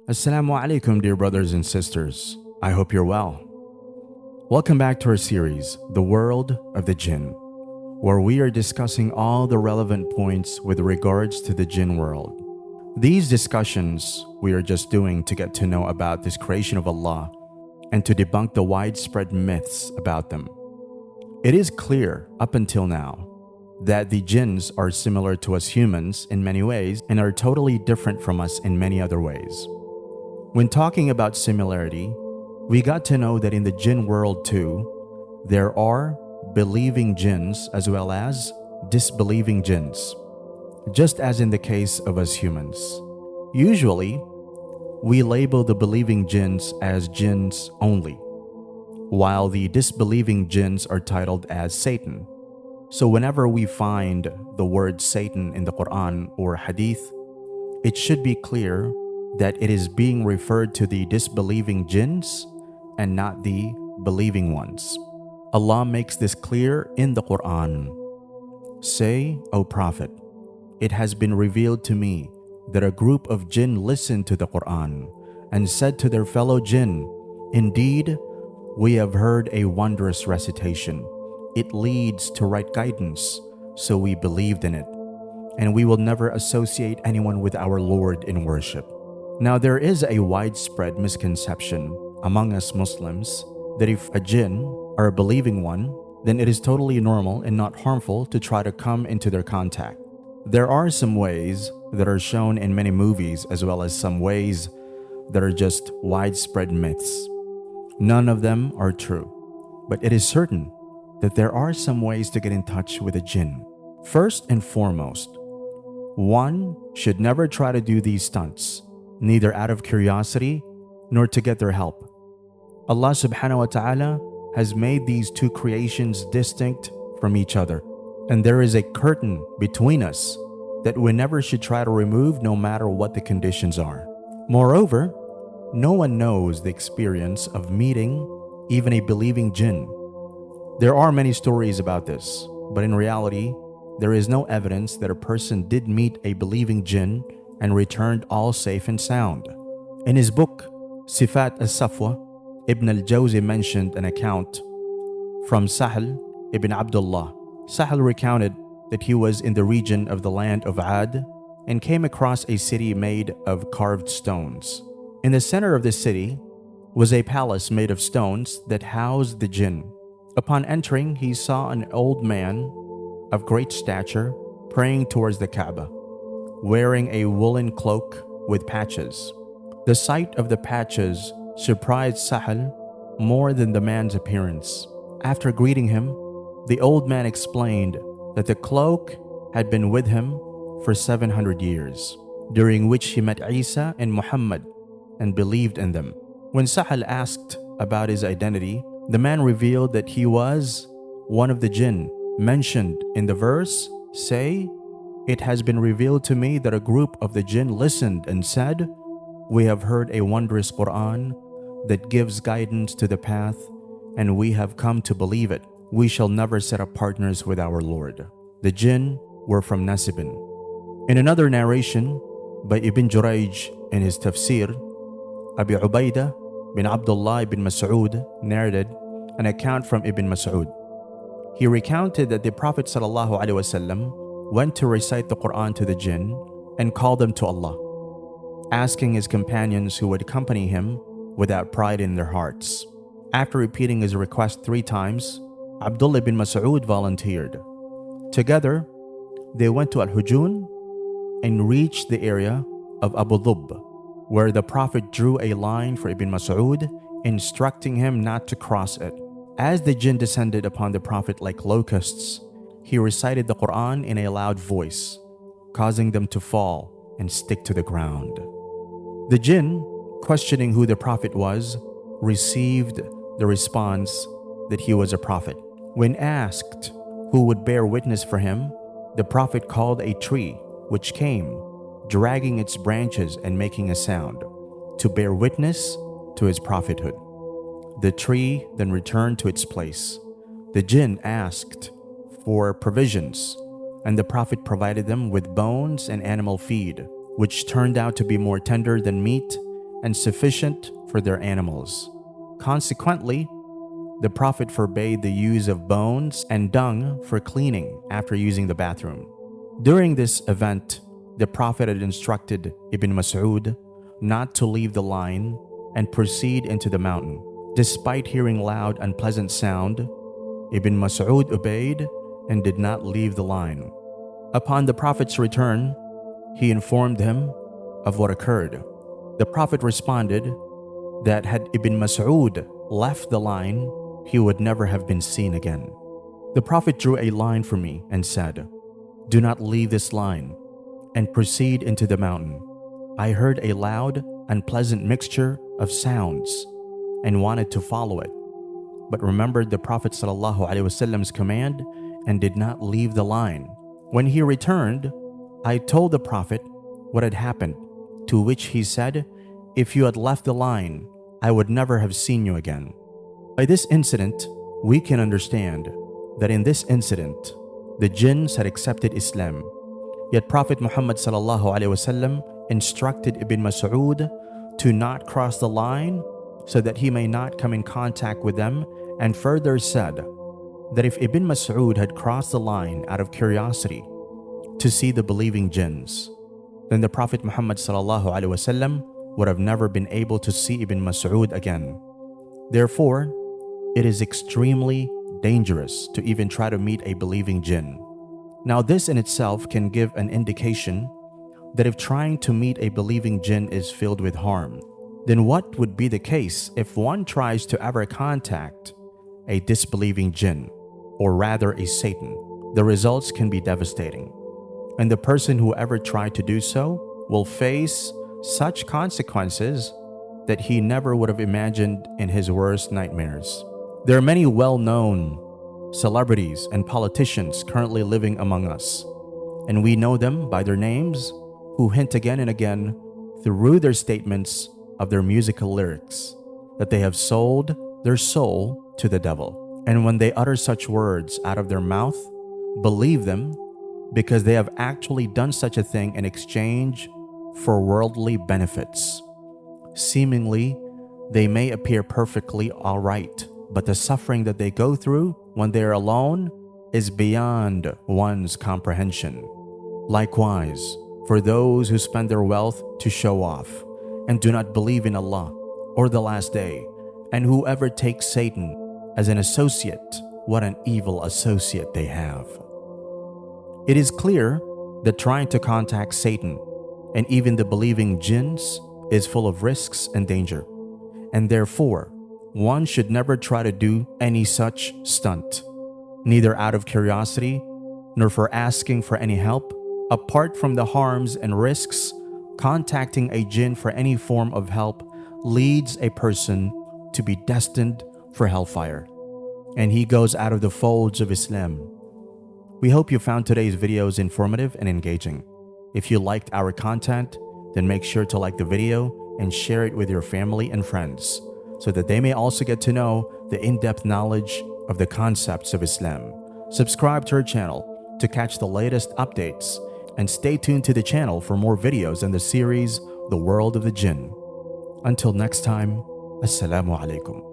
Assalamu Alaikum, dear brothers and sisters. I hope you're well. Welcome back to our series, The World of the Jinn, where we are discussing all the relevant points with regards to the Jinn world. These discussions we are just doing to get to know about this creation of Allah and to debunk the widespread myths about them. It is clear up until now that the jinns are similar to us humans in many ways and are totally different from us in many other ways. When talking about similarity, we got to know that in the jinn world too, there are believing jinns as well as disbelieving jinns, just as in the case of us humans. Usually, we label the believing jinns as jinns only, while the disbelieving jinns are titled as Satan. So whenever we find the word Satan in the Quran or Hadith, it should be clear that it is being referred to the disbelieving jinns and not the believing ones. Allah makes this clear in the Quran. Say, O Prophet, it has been revealed to me that a group of jinn listened to the Quran and said to their fellow jinn, indeed, we have heard a wondrous recitation. It leads to right guidance, so we believed in it, and we will never associate anyone with our Lord in worship. Now, there is a widespread misconception among us Muslims that if a jinn are a believing one, then it is totally normal and not harmful to try to come into their contact. There are some ways that are shown in many movies as well as some ways that are just widespread myths. None of them are true, but it is certain that there are some ways to get in touch with a jinn. First and foremost, one should never try to do these stunts, neither out of curiosity nor to get their help. Allah subhanahu wa ta'ala has made these two creations distinct from each other, and there is a curtain between us that we never should try to remove no matter what the conditions are. Moreover, no one knows the experience of meeting even a believing jinn. There are many stories about this, but in reality, there is no evidence that a person did meet a believing jinn and returned all safe and sound. In his book, Sifat al-Safwa, Ibn al-Jawzi mentioned an account from Sahl ibn Abdullah. Sahl recounted that he was in the region of the land of Ad and came across a city made of carved stones. In the center of the city was a palace made of stones that housed the jinn. Upon entering, he saw an old man of great stature praying towards the Kaaba, wearing a woolen cloak with patches. The sight of the patches surprised Sahl more than the man's appearance. After greeting him, the old man explained that the cloak had been with him for 700 years, during which he met Isa and Muhammad and believed in them. When Sahl asked about his identity, the man revealed that he was one of the jinn mentioned in the verse, say, it has been revealed to me that a group of the jinn listened and said, we have heard a wondrous Quran that gives guidance to the path, and we have come to believe it. We shall never set up partners with our Lord. The jinn were from Nasibin. In another narration by Ibn Jurayj in his tafsir, Abi Ubaidah bin Abdullah ibn Masud narrated an account from Ibn Masud. He recounted that the Prophet ﷺ went to recite the Quran to the jinn and called them to Allah, asking his companions who would accompany him without pride in their hearts. After repeating his request 3 times, Abdullah bin Mas'ud volunteered. Together, they went to Al-Hujun and reached the area of Abu Dhub, where the Prophet drew a line for Ibn Mas'ud, instructing him not to cross it. As the jinn descended upon the Prophet like locusts, he recited the Quran in a loud voice, causing them to fall and stick to the ground. The jinn, questioning who the Prophet was, received the response that he was a prophet. When asked who would bear witness for him, the Prophet called a tree, which came, dragging its branches and making a sound, to bear witness to his prophethood. The tree then returned to its place. The jinn asked for provisions, and the Prophet provided them with bones and animal feed, which turned out to be more tender than meat and sufficient for their animals. Consequently, the Prophet forbade the use of bones and dung for cleaning after using the bathroom. During this event, the Prophet had instructed Ibn Masud not to leave the line and proceed into the mountain. Despite hearing loud, unpleasant sound, Ibn Masud obeyed and did not leave the line. Upon the Prophet's return, he informed him of what occurred. The Prophet responded that had Ibn Masud left the line, he would never have been seen again. The Prophet drew a line for me and said, "Do not leave this line and proceed into the mountain." I heard a loud, unpleasant mixture of sounds and wanted to follow it, but remembered the Prophet ﷺ's command and did not leave the line. When he returned, I told the Prophet what had happened, to which he said, "If you had left the line, I would never have seen you again." By this incident, we can understand that in this incident, the Jinns had accepted Islam. Yet Prophet Muhammad ﷺ instructed Ibn Mas'ud to not cross the line so that he may not come in contact with them, and further said that if Ibn Mas'ud had crossed the line out of curiosity to see the believing Jinns, then the Prophet Muhammad ﷺ would have never been able to see Ibn Mas'ud again. Therefore, it is extremely dangerous to even try to meet a believing Jinn. Now, this in itself can give an indication that if trying to meet a believing Jinn is filled with harm, then what would be the case if one tries to ever contact a disbelieving Jinn, or rather a Satan? The results can be devastating, and the person who ever tried to do so will face such consequences that he never would have imagined in his worst nightmares. There are many well-known celebrities and politicians currently living among us, and we know them by their names, who hint again and again through their statements of their musical lyrics that they have sold their soul to the devil. And when they utter such words out of their mouth, believe them, because they have actually done such a thing in exchange for worldly benefits. Seemingly, they may appear perfectly all right, but the suffering that they go through when they are alone is beyond one's comprehension. Likewise, for those who spend their wealth to show off and do not believe in Allah or the last day, and whoever takes Satan as an associate, what an evil associate they have. It is clear that trying to contact Satan and even the believing Jinns is full of risks and danger, and therefore one should never try to do any such stunt, neither out of curiosity nor for asking for any help. Apart from the harms and risks, contacting a Jinn for any form of help leads a person to be destined for hellfire, and he goes out of the folds of Islam. We hope you found today's videos informative and engaging. If you liked our content, then make sure to like the video and share it with your family and friends, so that they may also get to know the in-depth knowledge of the concepts of Islam. Subscribe to our channel to catch the latest updates, and stay tuned to the channel for more videos in the series The World of the Jinn. Until next time, Assalamu Alaikum.